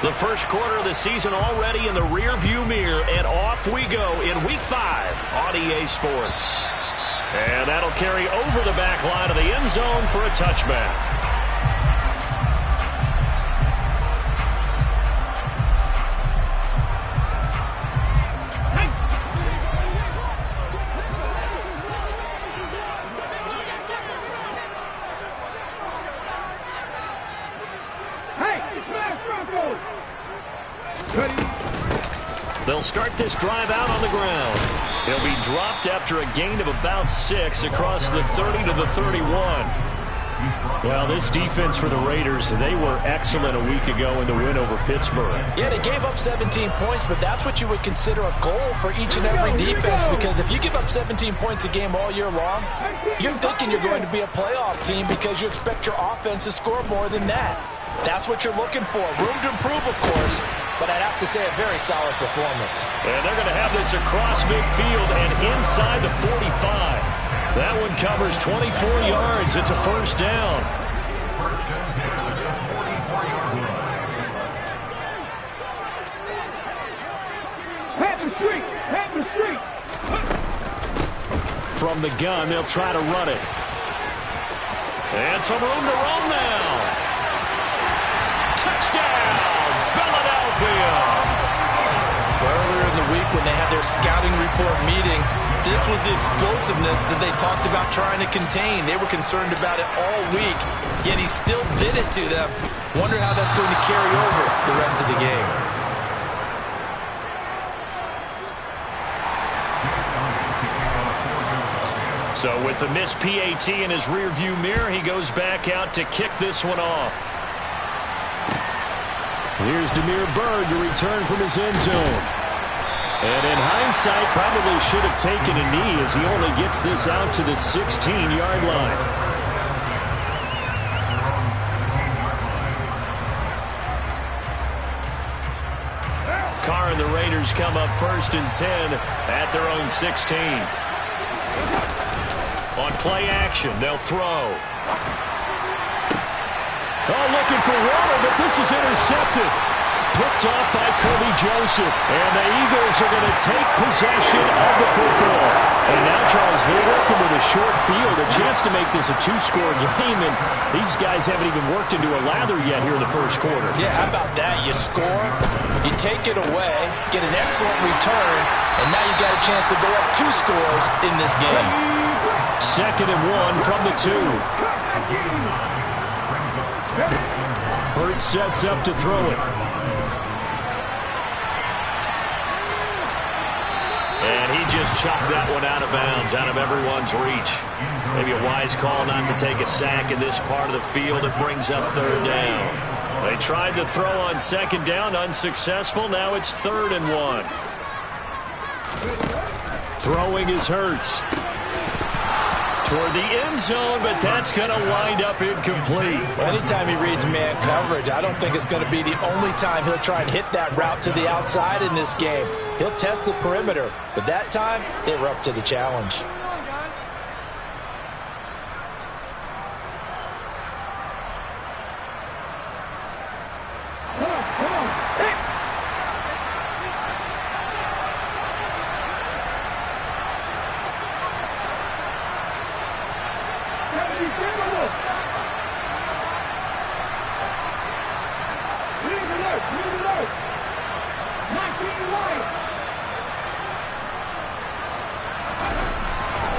The first quarter of the season already in the rearview mirror, and off we go in Week 5 on EA Sports. And that'll carry over the back line of the end zone for a touchback. They'll start this drive out on the ground. He'll be dropped after a gain of about 6 across the 30 to the 31. Well, this defense for the Raiders, they were excellent a week ago in the win over Pittsburgh. Yeah, they gave up 17 points, but that's what you would consider a goal for each and every defense, because if you give up 17 points a game all year long, you're thinking you're going to be a playoff team because you expect your offense to score more than that. That's what you're looking for. Room to improve, of course, but I'd have to say a very solid performance. And they're going to have this across midfield and inside the 45. That one covers 24 yards. It's a first down. From the gun, they'll try to run it. And some room to roam now. Touchdown, Philadelphia. Earlier in the week when they had their scouting report meeting, this was the explosiveness that they talked about trying to contain. They were concerned about it all week, yet he still did it to them. Wonder how that's going to carry over the rest of the game. So with the missed PAT in his rearview mirror, he goes back out to kick this one off. Here's Damiere Byrd to return from his end zone. And in hindsight, probably should have taken a knee as he only gets this out to the 16-yard line. Carr and the Raiders come up 1st and 10 at their own 16. On play action, they'll throw. Oh, looking for water, but this is intercepted. Picked off by Kirby Joseph. And the Eagles are going to take possession of the football. And now, Charles, they're working with a short field, a chance to make this a 2-score game. And these guys haven't even worked into a lather yet here in the first quarter. Yeah, how about that? You score, you take it away, get an excellent return, and now you got a chance to go up 2 scores in this game. 2nd and 1 from the 2. Hurts sets up to throw it. And he just chopped that one out of bounds, out of everyone's reach. Maybe a wise call not to take a sack in this part of the field. It brings up 3rd down. They tried to throw on 2nd down, unsuccessful. Now it's 3rd and 1. Throwing is Hurts. Toward the end zone, but that's going to wind up incomplete. Well, anytime he reads man coverage, I don't think it's going to be the only time he'll try and hit that route to the outside in this game. He'll test the perimeter, but that time, they were up to the challenge.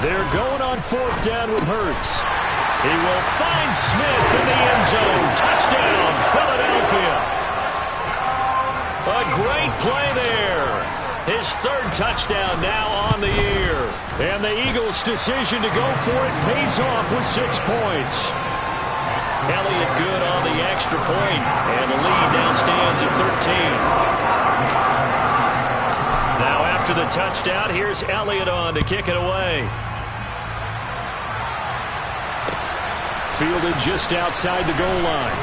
They're going on 4th down with Hurts. He will find Smith in the end zone. Touchdown, Philadelphia. A great play there. His 3rd touchdown now on the year. And the Eagles' decision to go for it pays off with 6 points. Elliott good on the extra point, and the lead now stands at 13. Now after the touchdown, here's Elliott on to kick it away. Fielded just outside the goal line.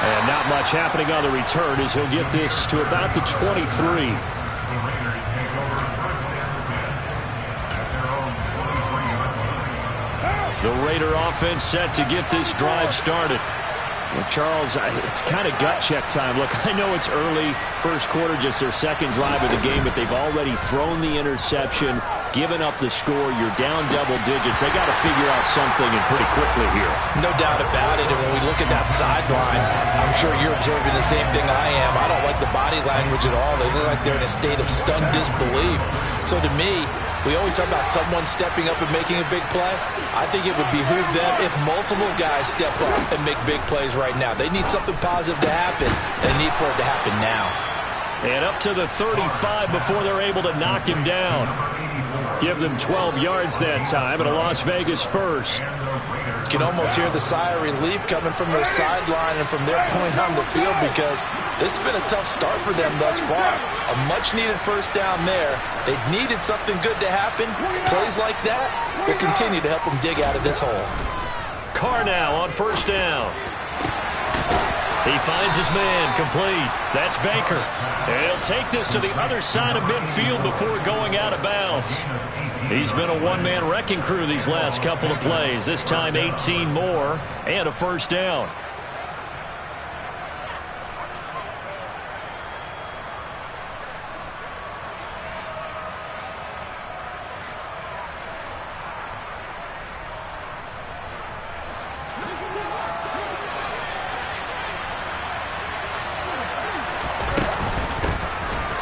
And not much happening on the return as he'll get this to about the 23. The Raider offense set to get this drive started. Well, Charles, it's kind of gut check time. Look, I know it's early, first quarter, just their second drive of the game, but they've already thrown the interception, given up the score. You're down double digits. They got to figure out something, and pretty quickly here. No doubt about it. And when we look at that sideline, I'm sure you're observing the same thing I am. I don't like the body language at all. They look like they're in a state of stunned disbelief. So to me, we always talk about someone stepping up and making a big play. I think it would behoove them if multiple guys step up and make big plays right now. They need something positive to happen. They need for it to happen now. And up to the 35 before they're able to knock him down. Give them 12 yards that time, and a Las Vegas first. You can almost hear the sigh of relief coming from their sideline and from their point on the field, because this has been a tough start for them thus far. A much-needed first down there. They needed something good to happen. Plays like that will continue to help them dig out of this hole. Carr now on first down. He finds his man, complete. That's Baker. And he'll take this to the other side of midfield before going out of bounds. He's been a one-man wrecking crew these last couple of plays. This time 18 more and a first down.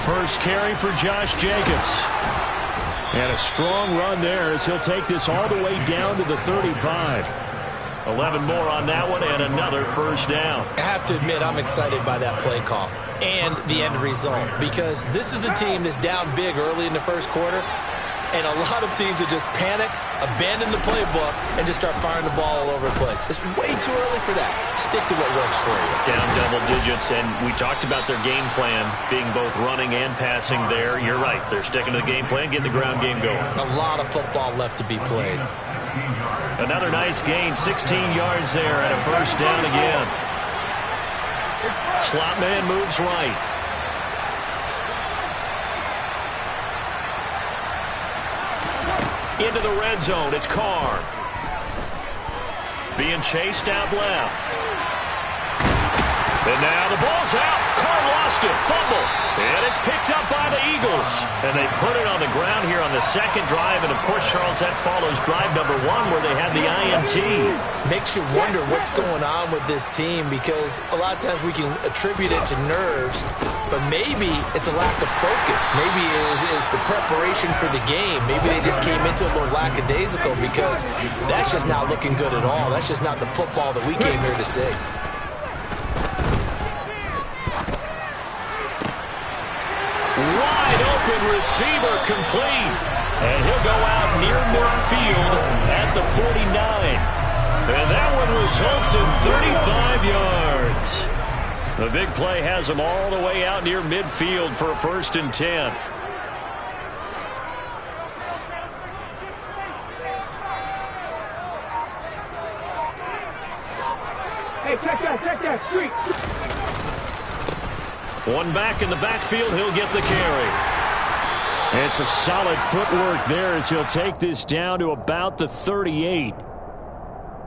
First carry for Josh Jacobs. And a strong run there as he'll take this all the way down to the 35. 11 more on that one and another first down. I have to admit, I'm excited by that play call and the end result, because this is a team that's down big early in the first quarter, and a lot of teams that just panic, abandon the playbook, and just start firing the ball all over the place. It's way too early for that. Stick to what works for you. Down double digits, and we talked about their game plan being both running and passing there. You're right. They're sticking to the game plan, getting the ground game going. A lot of football left to be played. Another nice gain, 16 yards there, and a first down again. Slot man moves right. Into the red zone, it's Carr. Being chased out left. And now the ball's out. Carr lost it. Fumble. And it's picked up by the Eagles. And they put it on the ground here on the second drive. And, of course, Charles, that follows drive number 1 where they had the INT. Makes you wonder what's going on with this team, because a lot of times we can attribute it to nerves, but maybe it's a lack of focus. Maybe it's the preparation for the game. Maybe they just came into it a little lackadaisical, because that's just not looking good at all. That's just not the football that we came here to see. Wide open receiver, complete. And he'll go out near midfield at the 49. And that one results in 35 yards. The big play has him all the way out near midfield for a 1st and 10. Hey, check that street. One back in the backfield, he'll get the carry. And some solid footwork there as he'll take this down to about the 38.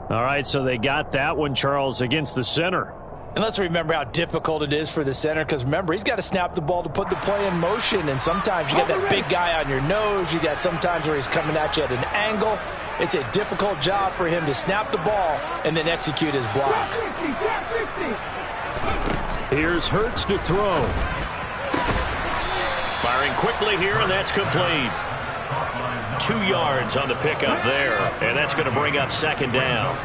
All right, so they got that one, Charles, against the center. And let's remember how difficult it is for the center, because remember, he's got to snap the ball to put the play in motion, and sometimes you got that big guy on your nose. You got sometimes where he's coming at you at an angle. It's a difficult job for him to snap the ball and then execute his block. Here's Hurts to throw. Firing quickly here, and that's complete. 2 yards on the pickup there, and that's going to bring up second down.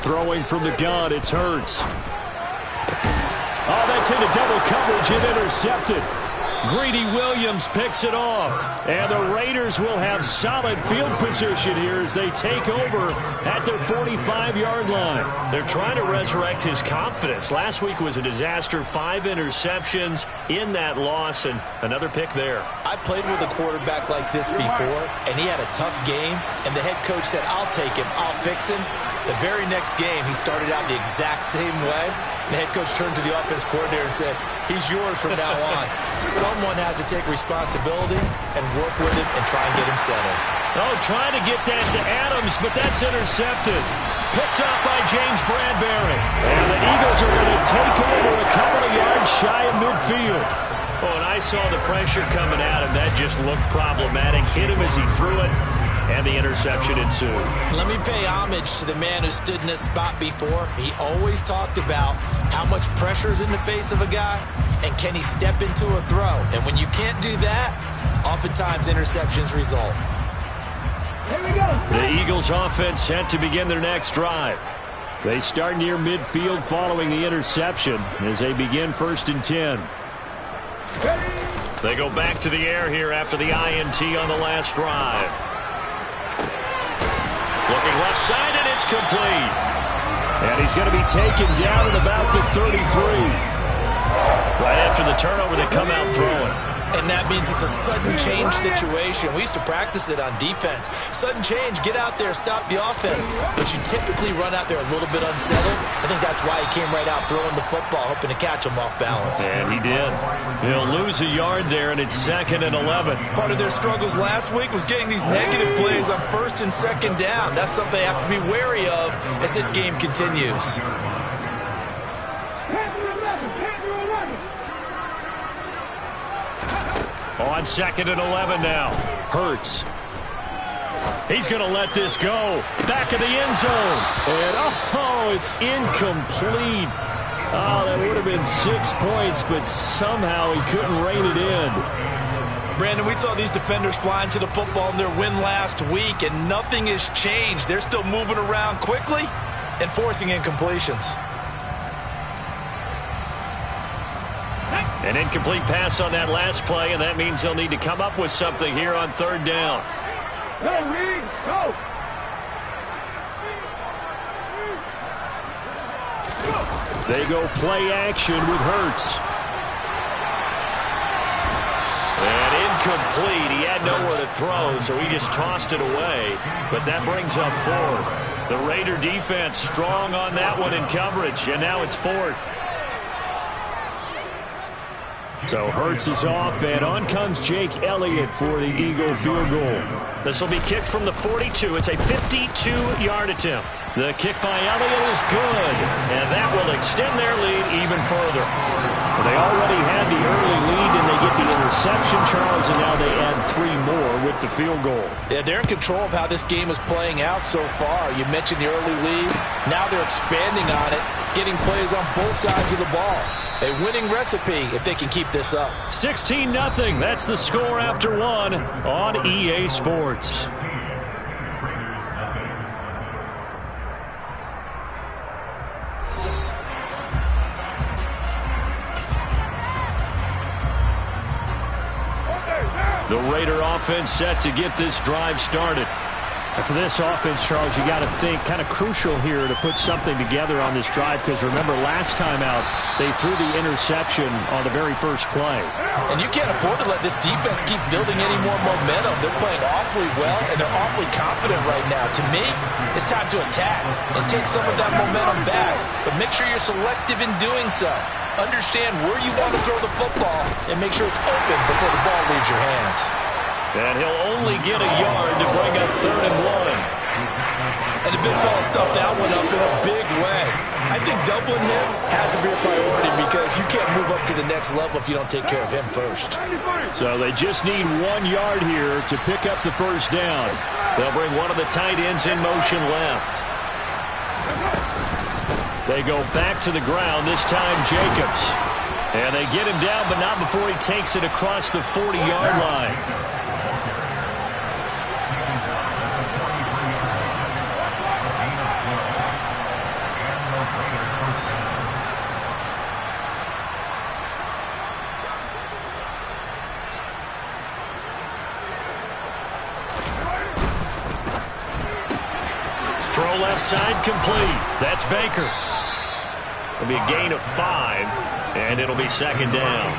Throwing from the gun, it's Hurts. Oh, that's into double coverage and intercepted. Greedy Williams picks it off. And the Raiders will have solid field position here as they take over at their 45-yard line. They're trying to resurrect his confidence. Last week was a disaster. 5 interceptions in that loss, and another pick there. I played with a quarterback like this before, and he had a tough game, and the head coach said, I'll take him, I'll fix him. The very next game, he started out the exact same way. The head coach turned to the offense coordinator and said, he's yours from now on. Someone has to take responsibility and work with him and try and get him settled. Oh, trying to get that to Adams, but that's intercepted. Picked up by James Bradbury. And the Eagles are going to take over a couple of yards shy of midfield. Oh, and I saw the pressure coming at him. That just looked problematic. Hit him as he threw it, and the interception ensued. Let me pay homage to the man who stood in this spot before. He always talked about how much pressure is in the face of a guy, and can he step into a throw. And when you can't do that, oftentimes interceptions result. The Eagles offense set to begin their next drive. They start near midfield following the interception as they begin 1st and 10. They go back to the air here after the INT on the last drive. Looking left side, and it's complete. And he's going to be taken down at about the 33. Right after the turnover, they come out throwing. And that means it's a sudden change situation. We used to practice it on defense. Sudden change, get out there, stop the offense. But you typically run out there a little bit unsettled. I think that's why he came right out throwing the football, hoping to catch him off balance. And he did. He'll lose a yard there, and it's 2nd and 11. Part of their struggles last week was getting these negative plays on 1st and 2nd down. That's something they have to be wary of as this game continues. On 2nd and 11 now. Hurts. He's going to let this go. Back of the end zone. And, oh, it's incomplete. Oh, that would have been 6 points, but somehow he couldn't rein it in. Brandon, we saw these defenders flying to the football in their win last week, and nothing has changed. They're still moving around quickly and forcing incompletions. An incomplete pass on that last play, and that means they'll need to come up with something here on 3rd down. Go, Reed, go! They go play action with Hurts. And incomplete. He had nowhere to throw, so he just tossed it away. But that brings up 4th. The Raider defense strong on that one in coverage, and now it's 4th. So Hurts is off, and on comes Jake Elliott for the Eagle field goal. This will be kicked from the 42. It's a 52-yard attempt. The kick by Elliott is good, and that will extend their lead even further. They already had the early lead, and they get the interception, Charles, and now they add 3 more with the field goal. Yeah, they're in control of how this game is playing out so far. You mentioned the early lead. Now they're expanding on it, getting plays on both sides of the ball. A winning recipe if they can keep this up. 16-0. That's the score after 1 on EA Sports. The Raider offense set to get this drive started. And for this offense, Charles, you got to think kind of crucial here to put something together on this drive, because remember last time out they threw the interception on the very first play. And you can't afford to let this defense keep building any more momentum. They're playing awfully well, and they're awfully confident right now. To me, it's time to attack and take some of that momentum back. But make sure you're selective in doing so. Understand where you want to throw the football and make sure it's open before the ball leaves your hands. And he'll only get a yard to bring up 3rd and 1. And the big fella stuffed that one up in a big way. I think doubling him has to be a priority, because you can't move up to the next level if you don't take care of him first. So they just need 1 yard here to pick up the 1st down. They'll bring one of the tight ends in motion left. They go back to the ground, this time Jacobs. And they get him down, but not before he takes it across the 40-yard line. Throw left side complete. That's Baker. It'll be a gain of 5, and it'll be 2nd down.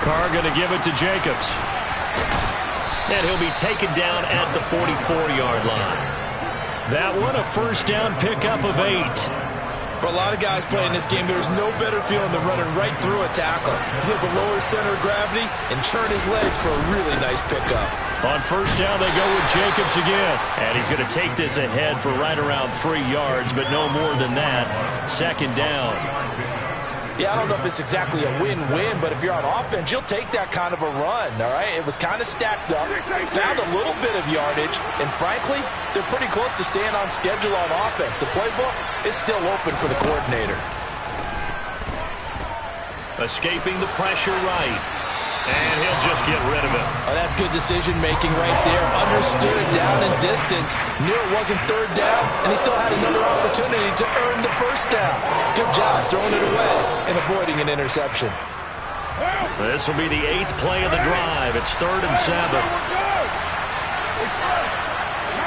Carr going to give it to Jacobs. And he'll be taken down at the 44-yard line. That one, a first down pickup of 8. For a lot of guys playing this game, there's no better feeling than running right through a tackle. He's able to lower center of gravity and churn his legs for a really nice pickup. On first down, they go with Jacobs again. And he's going to take this ahead for right around 3 yards, but no more than that. Second down. Yeah, I don't know if it's exactly a win-win, but if you're on offense, you'll take that kind of a run, all right? It was kind of stacked up, found a little bit of yardage, and frankly, they're pretty close to staying on schedule on offense. The playbook is still open for the coordinator. Escaping the pressure right. And he'll just get rid of it. Oh, that's good decision-making right there. Understood down and distance. Knew it wasn't third down, and he still had another opportunity to earn the first down. Good job throwing it away and avoiding an interception. This will be the 8th play of the drive. It's 3rd and 7.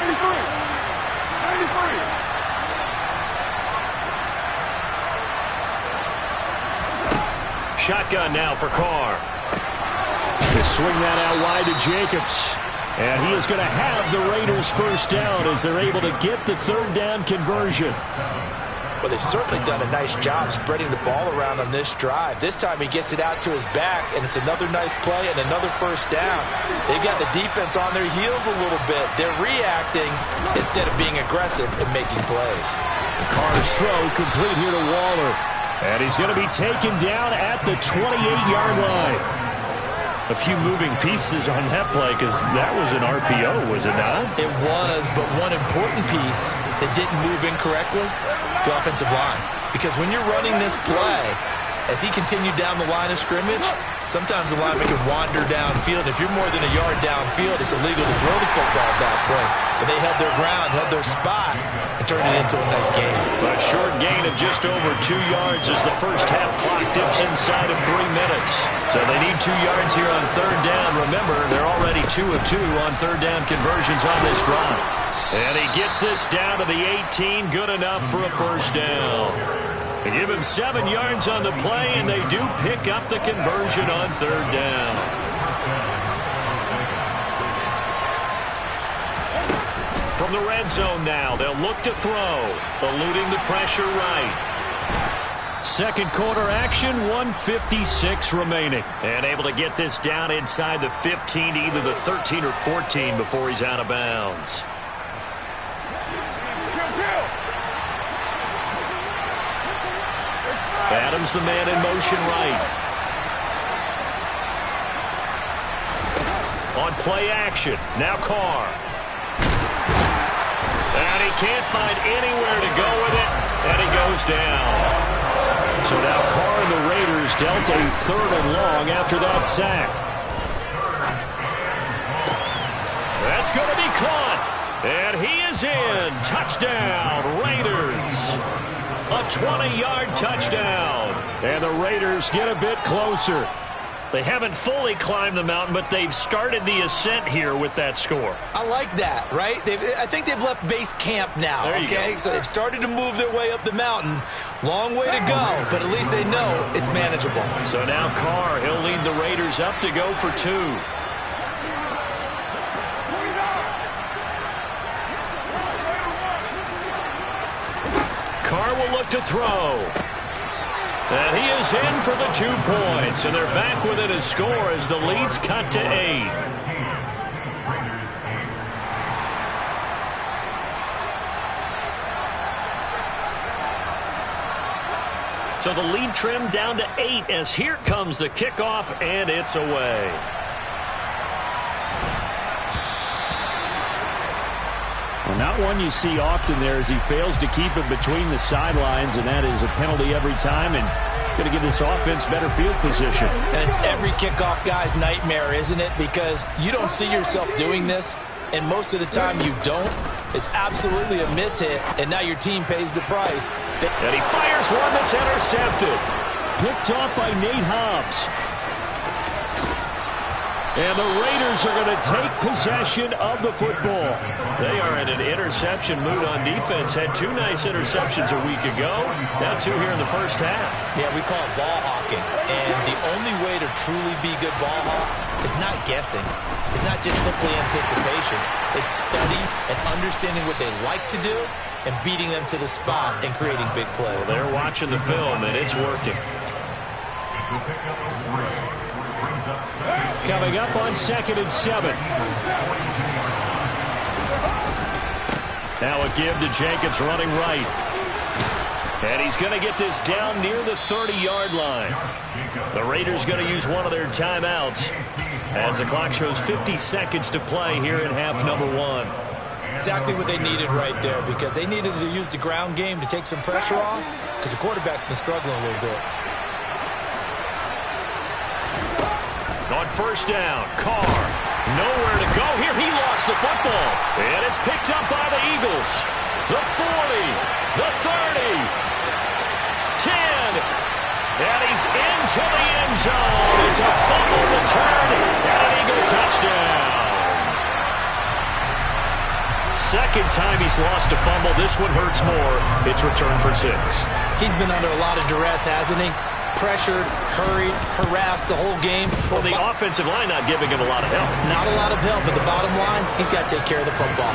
93. Shotgun now for Carr. They swing that out wide to Jacobs. And he is going to have the Raiders first down as they're able to get the 3rd down conversion. Well, they've certainly done a nice job spreading the ball around on this drive. This time he gets it out to his back, and it's another nice play and another first down. They've got the defense on their heels a little bit. They're reacting instead of being aggressive and making plays. And Carr's throw complete here to Waller. And he's going to be taken down at the 28-yard line. A few moving pieces on that play because that was an RPO, was it not? It was, but one important piece that didn't move incorrectly, the offensive line. Because when you're running this play, as he continued down the line of scrimmage, sometimes the lineman can wander downfield. If you're more than a yard downfield, it's illegal to throw the football at that point. But they held their ground, held their spot, and turned it into a nice game. A short gain of just over 2 yards as the first half clock dips inside of 3 minutes. So they need 2 yards here on 3rd down. Remember, they're already 2 of 2 on 3rd down conversions on this drive. And he gets this down to the 18, good enough for a first down. They give him 7 yards on the play, and they do pick up the conversion on 3rd down. From the red zone now, they'll look to throw, eluding the pressure right. Second quarter action, 1:56 remaining. And able to get this down inside the 15 to either the 13 or 14 before he's out of bounds. Adams, the man in motion right. On play action, now Carr. And he can't find anywhere to go with it, and he goes down. So now Carr and the Raiders dealt a 3rd and long after that sack. That's going to be caught, and he is in. Touchdown, Raiders. A 20-yard touchdown. And the Raiders get a bit closer. They haven't fully climbed the mountain, but they've started the ascent here with that score. I like that, right? I think they've left base camp now, okay? So they've started to move their way up the mountain. Long way to go, but at least they know it's manageable. So now Carr, he'll lead the Raiders up to go for 2. Carr will look to throw. And he is in for the 2 points. And they're back within a score as the lead's cut to 8. So the lead trimmed down to 8 as here comes the kickoff, and it's away. Well, not one you see often there as he fails to keep it between the sidelines, and that is a penalty every time, and going to give this offense better field position. And it's every kickoff guy's nightmare, isn't it? Because you don't see yourself doing this, and most of the time you don't. It's absolutely a mishit, and now your team pays the price. And he fires one that's intercepted. Picked off by Nate Hobbs. And the Raiders are going to take possession of the football. They are in an interception mood on defense. Had 2 nice interceptions a week ago. Now 2 here in the first half. Yeah, we call it ball hawking. And the only way to truly be good ball hawks is not guessing. It's not just simply anticipation. It's study and understanding what they like to do and beating them to the spot and creating big plays. Well, they're watching the film, and it's working. Coming up on 2nd and 7. Now a give to Jacobs running right. And he's going to get this down near the 30-yard line. The Raiders going to use one of their timeouts as the clock shows 50 seconds to play here in half number 1. Exactly what they needed right there, because they needed to use the ground game to take some pressure off because the quarterback's been struggling a little bit. On first down, Carr, nowhere to go here. He lost the football, and it's picked up by the Eagles. The 40, the 30, 10, and he's into the end zone. It's a fumble return and an Eagle touchdown. Second time he's lost a fumble. This one hurts more. It's returned for 6. He's been under a lot of duress, hasn't he? Pressured, hurried, harassed the whole game. Well, the offensive line not giving him a lot of help. Not a lot of help, but the bottom line, he's got to take care of the football.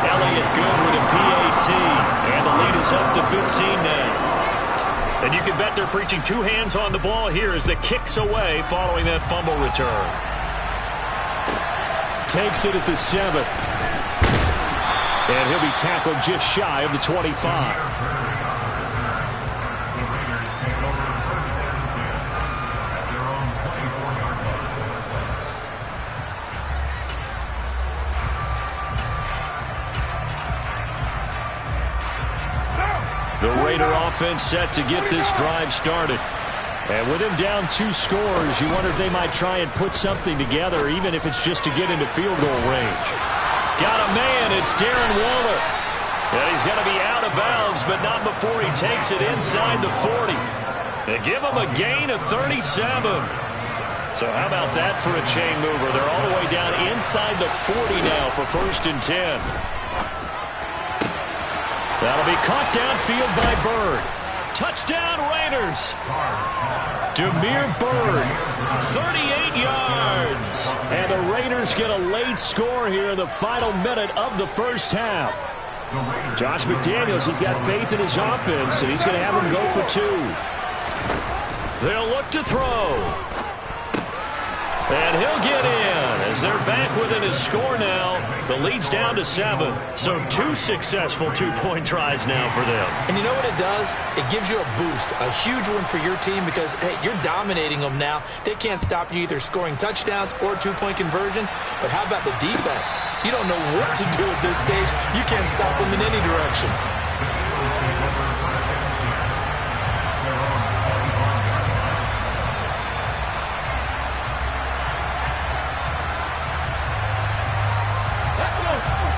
Elliott good with a PAT, and the lead is up to 15 now. And you can bet they're preaching 2 hands on the ball here as the kick's away following that fumble return. Takes it at the 7. And he'll be tackled just shy of the 25. The Raider offense set to get this drive started. And with him down 2 scores, you wonder if they might try and put something together, even if it's just to get into field goal range. Got a man, it's Darren Waller. And he's going to be out of bounds, but not before he takes it inside the 40. They give him a gain of 37. So how about that for a chain mover? They're all the way down inside the 40 now for 1st and 10. That'll be caught downfield by Bird. Touchdown Raiders. Demir Bird, 38 yards. And the Raiders get a late score here in the final minute of the first half. Josh McDaniels, he's got faith in his offense, and he's going to have him go for 2. They'll look to throw. And he'll get in as they're back within his score now. The lead's down to 7. So 2 successful 2-point tries now for them. And you know what it does? It gives you a boost, a huge one for your team because, hey, you're dominating them now. They can't stop you either scoring touchdowns or 2-point conversions. But how about the defense? You don't know what to do at this stage. You can't stop them in any direction.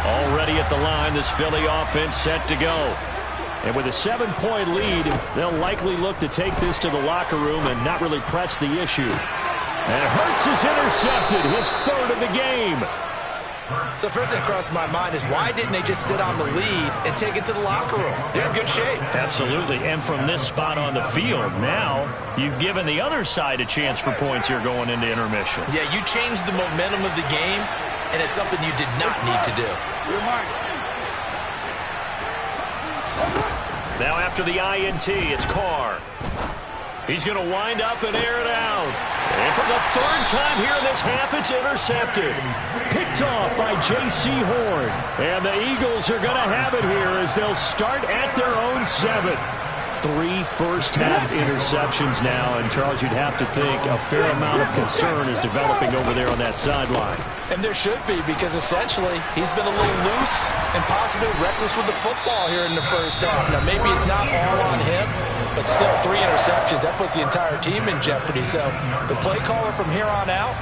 Already at the line, this Philly offense set to go. And with a 7-point lead, they'll likely look to take this to the locker room and not really press the issue. And Hurts is intercepted, his 3rd of the game. So first thing that crossed my mind is why didn't they just sit on the lead and take it to the locker room? They're in good shape. Absolutely. And from this spot on the field, now you've given the other side a chance for points here going into intermission. Yeah, you changed the momentum of the game, and it's something you did not need to do. Now after the INT, it's Carr. He's going to wind up and air it out. And for the 3rd time here in this half, it's intercepted. Picked off by J.C. Horn. And the Eagles are going to have it here as they'll start at their own 7. 3 first-half interceptions now, and Charles, you'd have to think a fair amount of concern is developing over there on that sideline. And there should be, because essentially he's been a little loose and possibly reckless with the football here in the first half. Now, maybe it's not all on him, but still 3 interceptions. That puts the entire team in jeopardy. So the play caller from here on out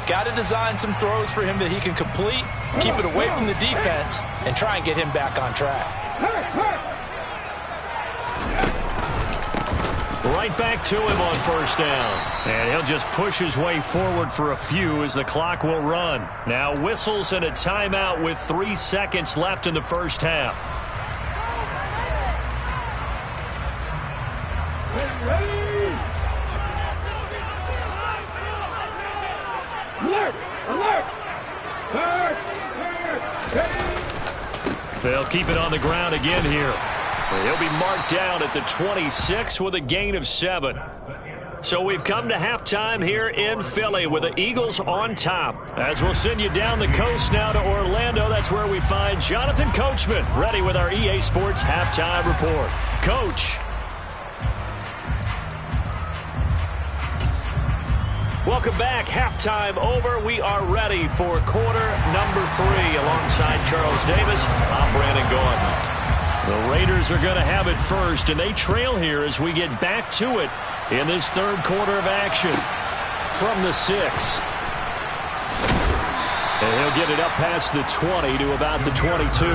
got to design some throws for him that he can complete, keep it away from the defense, and try and get him back on track. Right back to him on first down. And he'll just push his way forward for a few as the clock will run. Now whistles and a timeout with 3 seconds left in the first half. They'll keep it on the ground again here. He'll be marked down at the 26 with a gain of 7. So we've come to halftime here in Philly with the Eagles on top. As we'll send you down the coast now to Orlando, that's where we find Jonathan Coachman ready with our EA Sports halftime report. Coach. Welcome back. Halftime over. We are ready for quarter number 3 alongside Charles Davis. I'm Brandon Gaudin. The Raiders are going to have it first, and they trail here as we get back to it in this third quarter of action. From the 6. And he'll get it up past the 20 to about the 22.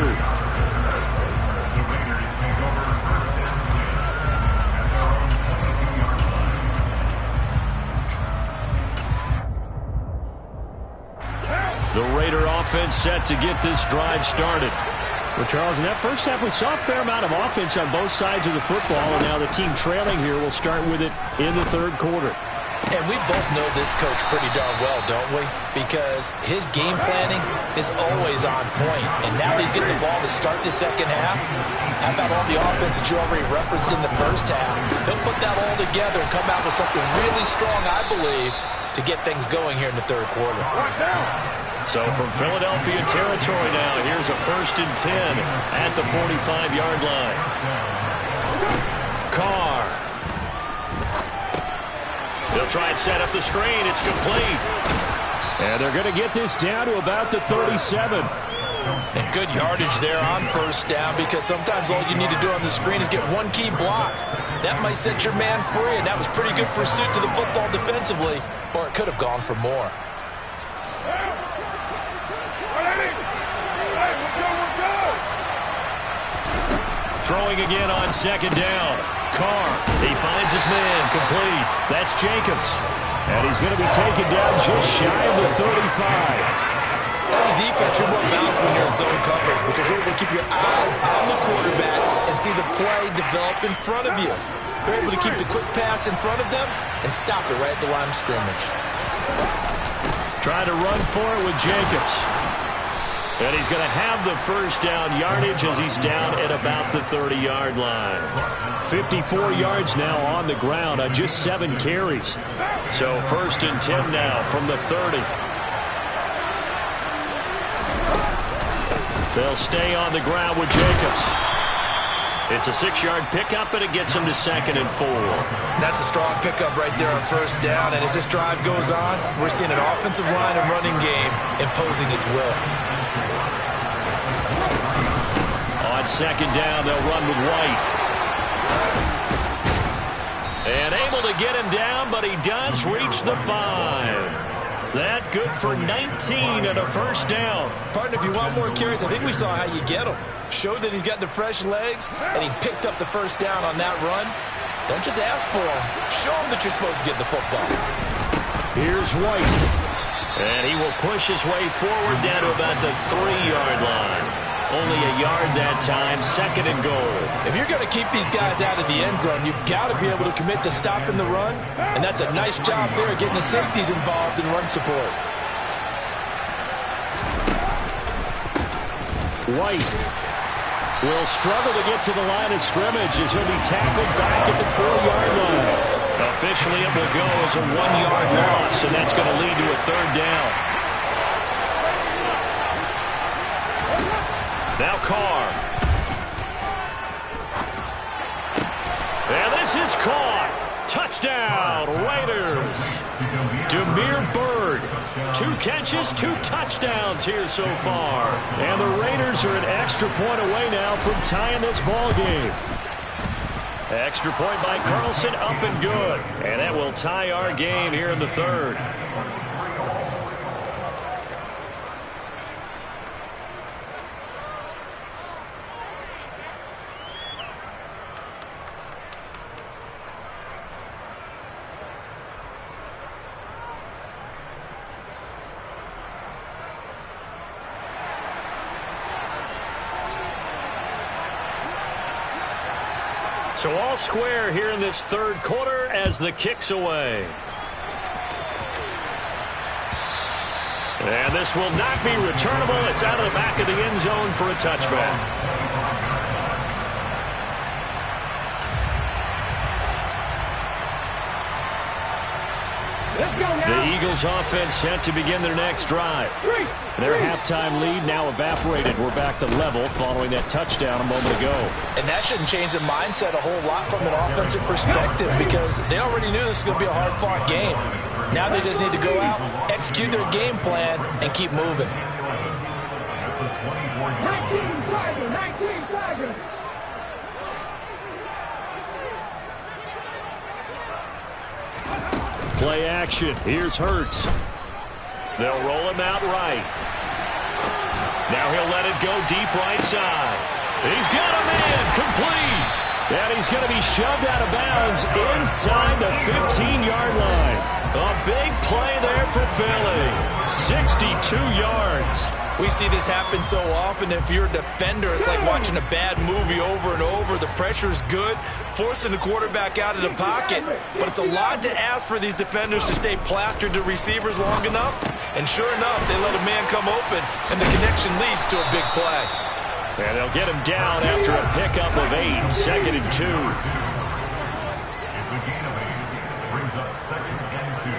The Raider offense set to get this drive started. Well, Charles, in that first half, we saw a fair amount of offense on both sides of the football, and now the team trailing here will start with it in the third quarter. And we both know this coach pretty darn well, don't we? Because his game planning is always on point. And now he's getting the ball to start the second half. How about all the offense that you already referenced in the first half? He'll put that all together and come out with something really strong, I believe, to get things going here in the third quarter. So from Philadelphia territory now, here's a 1st and 10 at the 45-yard line. Carr. They'll try and set up the screen. It's complete. And they're going to get this down to about the 37. And good yardage there on first down, because sometimes all you need to do on the screen is get one key block. That might set your man free, and that was pretty good pursuit to the football defensively, or it could have gone for more. Throwing again on second down. Carr, he finds his man, complete. That's Jacobs. And he's going to be taken down just shy of the 35. As a defense, you're more balanced when you're in zone coverage because you're able to keep your eyes on the quarterback and see the play develop in front of you. You're able to keep the quick pass in front of them and stop it right at the line of scrimmage. Trying to run for it with Jacobs. And he's going to have the first down yardage as he's down at about the 30-yard line. 54 yards now on the ground on just 7 carries. So 1st and 10 now from the 30. They'll stay on the ground with Jacobs. It's a 6-yard pickup, and it gets him to 2nd and 4. That's a strong pickup right there on first down. And as this drive goes on, we're seeing an offensive line and running game imposing its will. On 2nd down, they'll run with White. And able to get him down, but he does reach the 5. That good for 19 and a 1st down. Partner, if you want more carries, I think we saw how you get him. Showed that he's got the fresh legs, and he picked up the first down on that run. Don't just ask for him. Show him that you're supposed to get the football. Here's White. And he will push his way forward down to about the 3-yard line. Only a yard that time, 2nd and goal. If you're going to keep these guys out of the end zone, you've got to be able to commit to stopping the run, and that's a nice job there getting the safeties involved in run support. White will struggle to get to the line of scrimmage as he'll be tackled back at the 4-yard line. Officially, it will go as a 1-yard loss, and that's going to lead to a 3rd down. Now Carr. And this is caught. Touchdown, Raiders. Demir Bird. 2 catches, 2 touchdowns here so far. And the Raiders are an extra point away now from tying this ball game. Extra point by Carlson, up and good. And that will tie our game here in the 3rd. So all square here in this third quarter as the kick's away. And this will not be returnable. It's out of the back of the end zone for a touchback. The Eagles offense set to begin their next drive. Their halftime lead now evaporated. We're back to level following that touchdown a moment ago. And that shouldn't change the mindset a whole lot from an offensive perspective because they already knew this was going to be a hard-fought game. Now they just need to go out, execute their game plan, and keep moving. 19 Tigers. Play action. Here's Hurts. They'll roll him out right. Now he'll let it go deep right side. He's got a man complete. And he's going to be shoved out of bounds inside the 15-yard line. A big play there for Philly. 62 yards. We see this happen so often. If you're a defender, it's like watching a bad movie over and over. The pressure is good, forcing the quarterback out of the pocket. But it's a lot to ask for these defenders to stay plastered to receivers long enough. And sure enough, they let a man come open, and the connection leads to a big play. And they'll get him down after a pickup of 8, 2nd and 2. It's a gain of 8. Brings up 2nd and 2.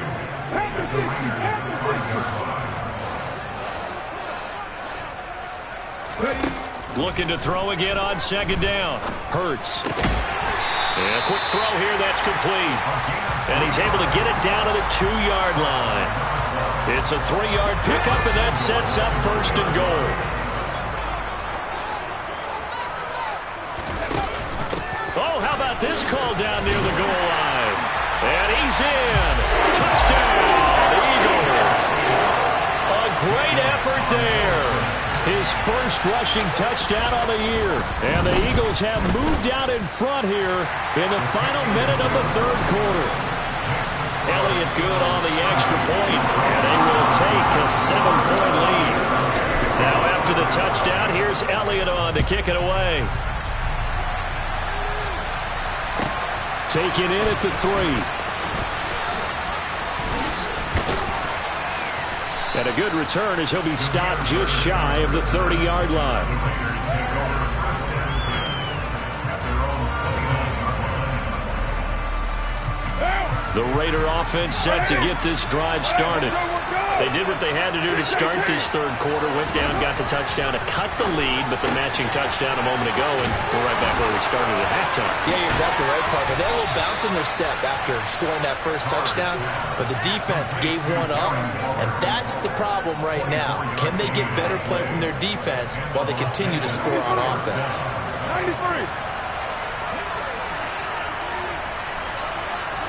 At the 5-yard line. Looking to throw again on 2nd down. Hurts. And a quick throw here that's complete. And he's able to get it down to the 2-yard line. It's a 3-yard pickup, and that sets up 1st and goal. Oh, how about this call down near the goal line? And he's in. Touchdown, Eagles. A great effort there. His first rushing touchdown on the year. And the Eagles have moved out in front here in the final minute of the third quarter. Elliott good on the extra point, and they will take a 7-point lead. Now after the touchdown, here's Elliott on to kick it away. Taken in at the 3. And a good return as he'll be stopped just shy of the 30-yard line. The Raider offense set to get this drive started. They did what they had to do to start this third quarter. Went down, got the touchdown to cut the lead, but the matching touchdown a moment ago, and we're right back where we started at halftime. Yeah, you're exactly right, partner. They had a little bounce in their step after scoring that first touchdown, but the defense gave one up, and that's the problem right now. Can they get better play from their defense while they continue to score on offense? 93.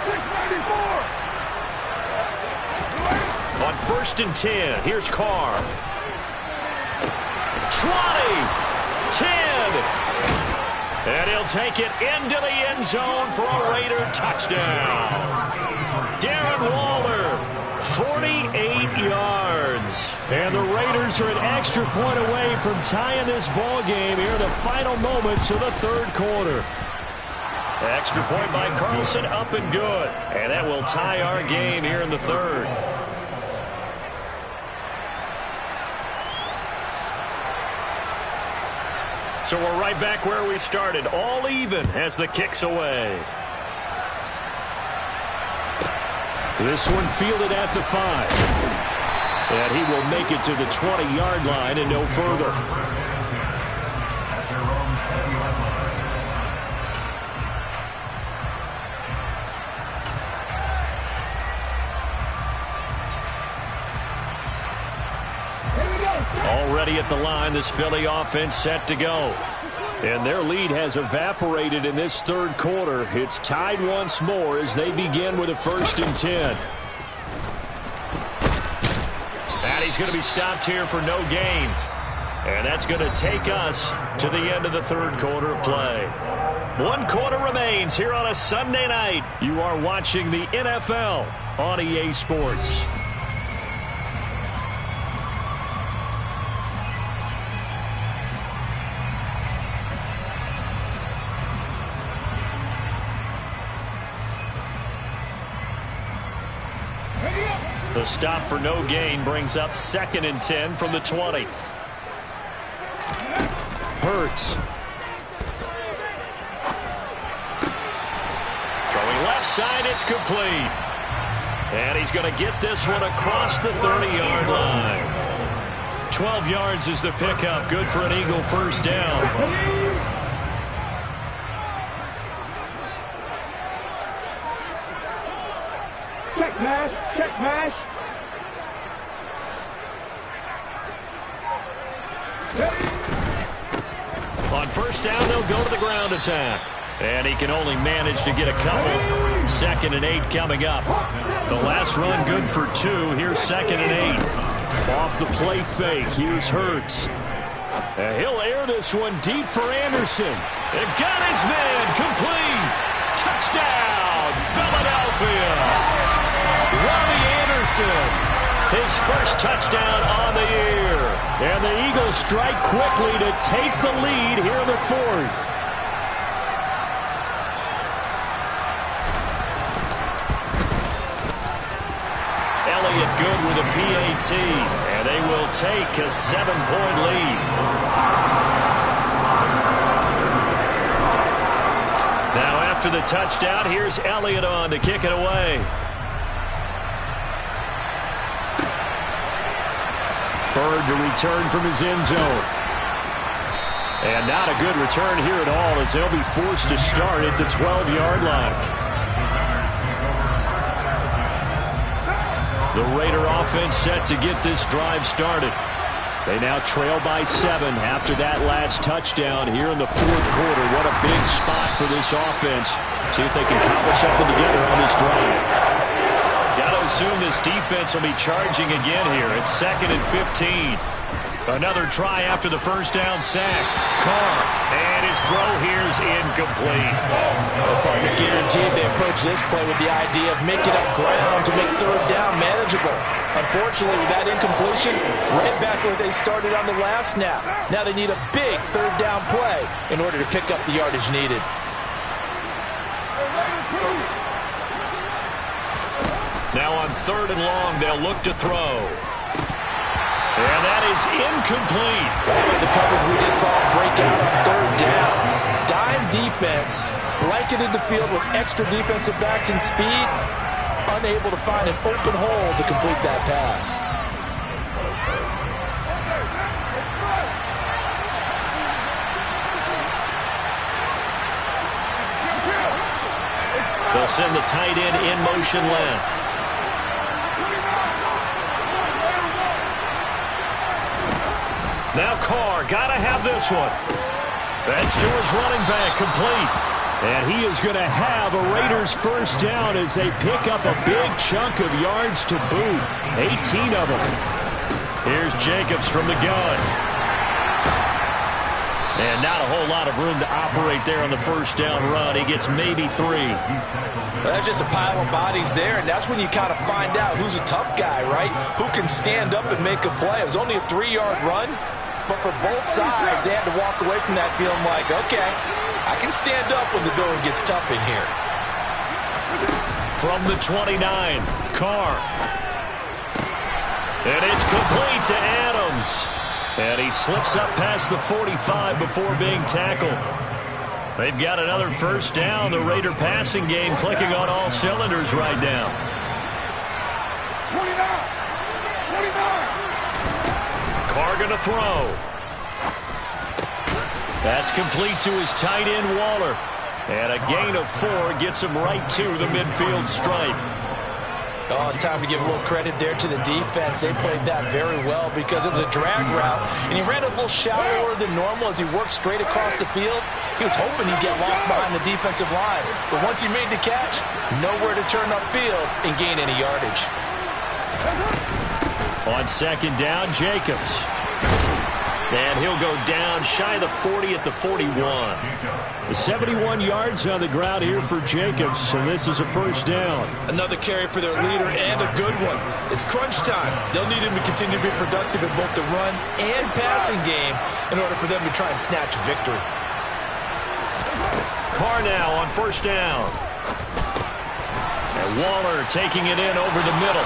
694. On 1st and 10, here's Carr. Trotty, 10. And he'll take it into the end zone for a Raider touchdown. Darren Waller, 48 yards. And the Raiders are an extra point away from tying this ball game here in the final moments of the third quarter. Extra point by Carlson, up and good. And that will tie our game here in the third. So we're right back where we started, all even as the kick's away. This one fielded at the 5. And he will make it to the 20-yard line and no further. Already at the line, this Philly offense set to go. And their lead has evaporated in this third quarter. It's tied once more as they begin with a 1st and 10. And he's going to be stopped here for no gain. And that's going to take us to the end of the third quarter of play. 1 quarter remains here on a Sunday night. You are watching the NFL on EA Sports. The stop for no gain brings up 2nd and 10 from the 20. Hurts. Throwing left side, it's complete. And he's going to get this one across the 30-yard line. 12 yards is the pickup. Good for an Eagle first down. Check pass. Check pass. On first down, they'll go to the ground attack. And he can only manage to get a couple. 2nd and 8 coming up. The last run good for 2. Here's 2nd and 8. Off the play fake. Here's Hurts. And he'll air this one deep for Anderson. And got his man complete. Touchdown, Philadelphia. Robbie Anderson. His first touchdown on the year. And the Eagles strike quickly to take the lead here in the 4th. Good with a PAT, and they will take a 7-point lead. Now after the touchdown, here's Elliott on to kick it away. Bird to return from his end zone. And not a good return here at all as they'll be forced to start at the 12-yard line. The Raider offense set to get this drive started. They now trail by 7 after that last touchdown here in the 4th quarter. What a big spot for this offense. See if they can cobble something together on this drive. Got to assume this defense will be charging again here. It's 2nd and 15. Another try after the first down sack. Carr, and his throw here is incomplete. Well, partner, guaranteed they approach this play with the idea of making up ground to make 3rd down manageable. Unfortunately, with that incompletion, right back where they started on the last snap. Now they need a big 3rd down play in order to pick up the yardage needed. Now on 3rd and long, they'll look to throw. And that is incomplete. The coverage we just saw break out on 3rd down. Dime defense, blanketed the field with extra defensive backs and speed, unable to find an open hole to complete that pass. They'll send the tight end in motion left. Now Carr, gotta have this one. That's to his running back, complete. And he is going to have a Raiders first down as they pick up a big chunk of yards to boot. 18 of them. Here's Jacobs from the gun. And not a whole lot of room to operate there on the first down run. He gets maybe 3. Well, that's just a pile of bodies there, and that's when you kind of find out who's a tough guy, right? Who can stand up and make a play. It was only a 3-yard run. But for both sides, they had to walk away from that feeling like, okay, I can stand up when the going gets tough in here. From the 29, Carr. And it's complete to Adams. And he slips up past the 45 before being tackled. They've got another first down. The Raider passing game clicking on all cylinders right now. 29. Carr going to throw. That's complete to his tight end, Waller. And a gain of 4 gets him right to the midfield stripe. Oh, it's time to give a little credit there to the defense. They played that very well because it was a drag route, and he ran a little shallower than normal as he worked straight across the field. He was hoping he'd get lost behind the defensive line, but once he made the catch, nowhere to turn upfield and gain any yardage. On second down, Jacobs. And he'll go down shy of the 40 at the 41. The 71 yards on the ground here for Jacobs, and this is a first down. Another carry for their leader and a good one. It's crunch time. They'll need him to continue to be productive in both the run and passing game in order for them to try and snatch a victory. Carr now on first down. And Waller taking it in over the middle.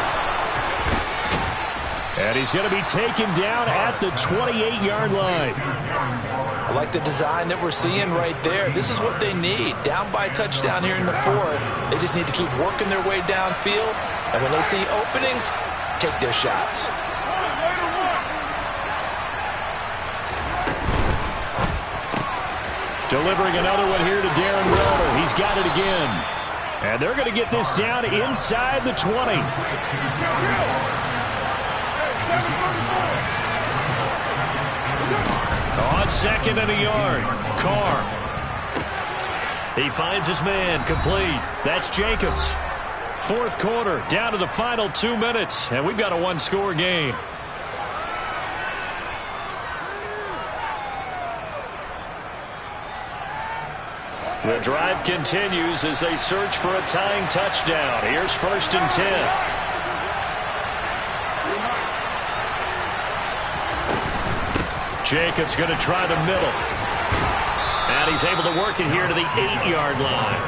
And he's going to be taken down at the 28-yard line. I like the design that we're seeing right there. This is what they need. Down by a touchdown here in the fourth. They just need to keep working their way downfield. And when they see openings, take their shots. Delivering another one here to Darren Waller. He's got it again. And they're going to get this down inside the 20. On second and a yard, Carr. He finds his man, complete. That's Jacobs. Fourth quarter, down to the final 2 minutes, and we've got a one-score game. The drive continues as they search for a tying touchdown. Here's 1st and 10. Jacobs going to try the middle. And he's able to work it here to the 8-yard line.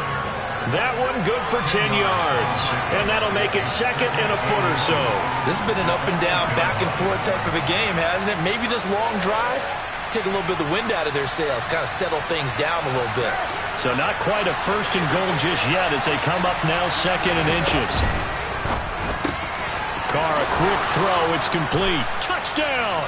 That one good for 10 yards. And that'll make it second and a foot or so. This has been an up and down, back and forth type of a game, hasn't it? Maybe this long drive, take a little bit of the wind out of their sails, kind of settle things down a little bit. So not quite a 1st and goal just yet as they come up now 2nd and inches. Carr, a quick throw. It's complete. Touchdown!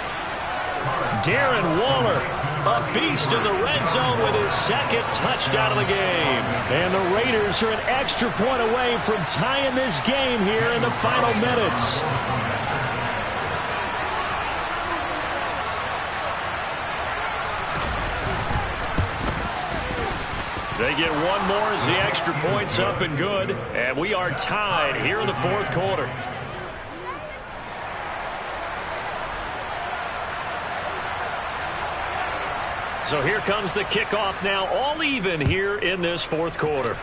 Darren Waller, a beast in the red zone with his 2nd touchdown of the game. And the Raiders are an extra point away from tying this game here in the final minutes. They get one more as the extra point's up and good. And we are tied here in the fourth quarter. So here comes the kickoff now, all even here in this fourth quarter.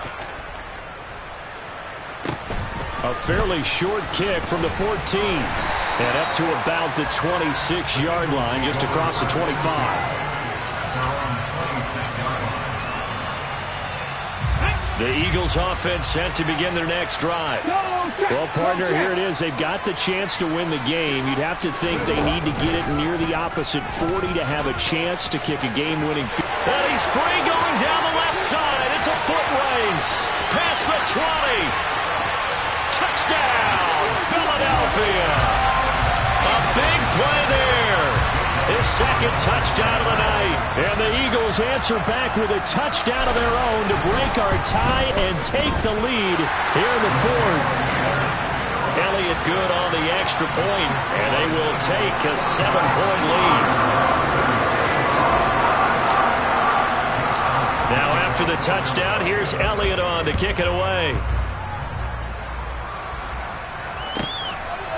A fairly short kick from the 14. And up to about the 26-yard line, just across the 25. The Eagles offense set to begin their next drive. Well, partner, here it is. They've got the chance to win the game. You'd have to think they need to get it near the opposite 40 to have a chance to kick a game-winning field. And he's free going down the left side. It's a foot race. Past the 20. Touchdown, Philadelphia. A big play there. His 2nd touchdown of the night. And the Eagles answer back with a touchdown of their own to break our tie and take the lead here in the fourth. Elliott good on the extra point, and they will take a 7-point lead. Now after the touchdown, here's Elliott on to kick it away.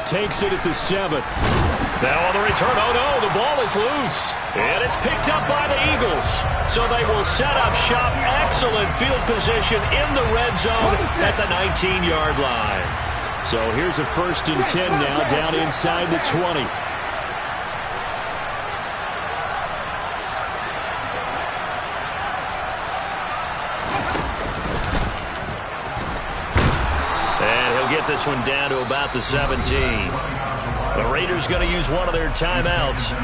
Takes it at the 7. Now on the return, oh no, the ball is loose. And it's picked up by the Eagles. So they will set up shop. Excellent field position in the red zone at the 19-yard line. So here's a 1st and 10 now down inside the 20. And he'll get this one down to about the 17. The Raiders going to use one of their timeouts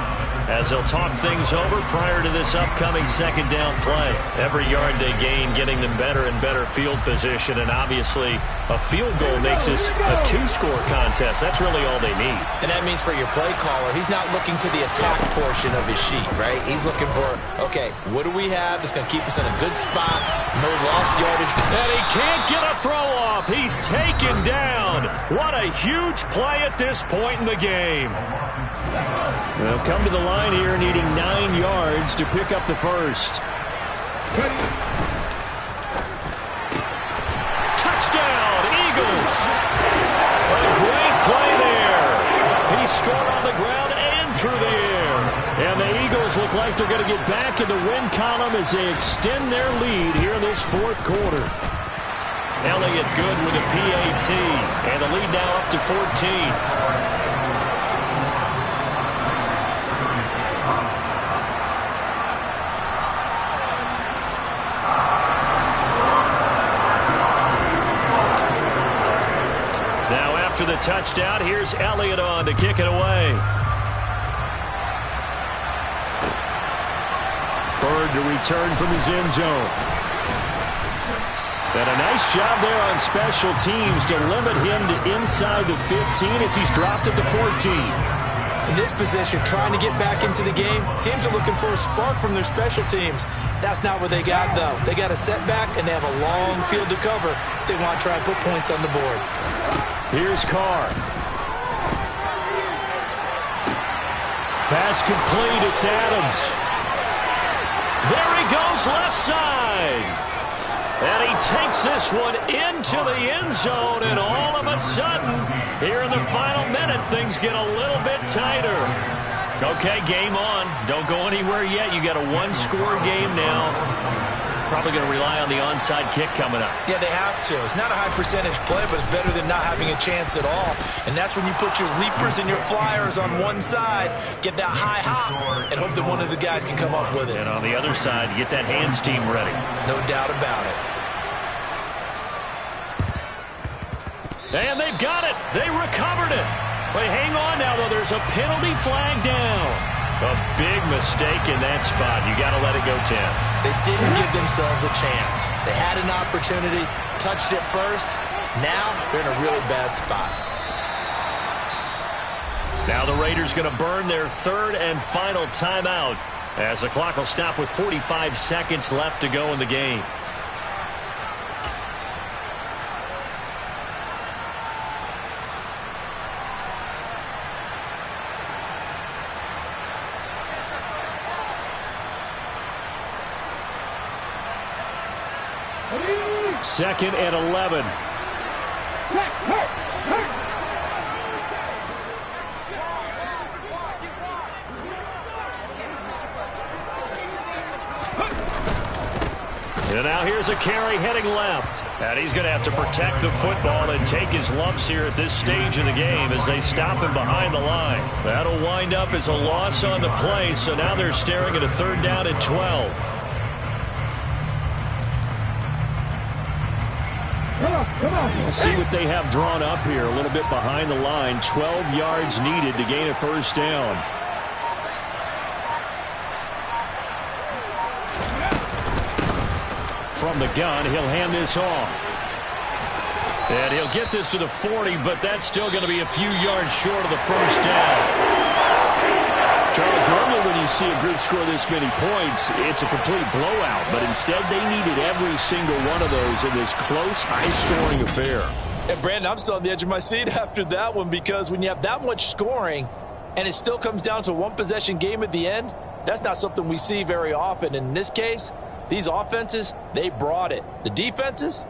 as they'll talk things over prior to this upcoming 2nd down play. Every yard they gain getting them better and better field position, and obviously a field goal makes this a 2-score contest. That's really all they need. And that means for your play caller, he's not looking to the attack portion of his sheet, right? He's looking for, okay, what do we have that's going to keep us in a good spot, no lost yardage. And he can't get a throw off. He's taken down. What a huge play at this point in the game. They'll come to the line here needing 9 yards to pick up the first. Touchdown, Eagles. A great play there. He scored on the ground and through the air. And the Eagles look like they're going to get back in the win column as they extend their lead here in this fourth quarter. Elliott good with a PAT. And the lead now up to 14. After the touchdown. Here's Elliott on to kick it away. Bird to return from his end zone. And a nice job there on special teams to limit him to inside the 15 as he's dropped at the 14. In this position, trying to get back into the game, teams are looking for a spark from their special teams. That's not what they got, though. They got a setback, and they have a long field to cover if they want to try and put points on the board. Here's Carr. Pass complete. It's Adams. There he goes left side. And he takes this one into the end zone, and all of a sudden, here in the final minute, things get a little bit tighter. Okay, game on. Don't go anywhere yet. You got a one-score game now. Probably going to rely on the onside kick coming up. Yeah, they have to. It's not a high-percentage play, but it's better than not having a chance at all. And that's when you put your leapers and your flyers on one side, get that high hop, and hope that one of the guys can come up with it. And on the other side, get that hands team ready. No doubt about it. And they've got it. They recovered it. But hang on now, though. There's a penalty flag down. A big mistake in that spot. You got to let it go 10. They didn't give themselves a chance. They had an opportunity, touched it first. Now they're in a really bad spot. Now the Raiders going to burn their third and final timeout as the clock will stop with 45 seconds left to go in the game. Second and 11. And now here's a carry heading left. And he's going to have to protect the football and take his lumps here at this stage of the game as they stop him behind the line. That'll wind up as a loss on the play, so now they're staring at a third down and 12. We'll see what they have drawn up here. A little bit behind the line. 12 yards needed to gain a first down. From the gun, he'll hand this off. And he'll get this to the 40, but that's still going to be a few yards short of the first down. Charles, normally when you see a group score this many points, it's a complete blowout. But instead, they needed every single one of those in this close, high-scoring affair. And, Brandon, I'm still on the edge of my seat after that one because when you have that much scoring and it still comes down to a one-possession game at the end, that's not something we see very often. In this case, these offenses, they brought it. The defenses,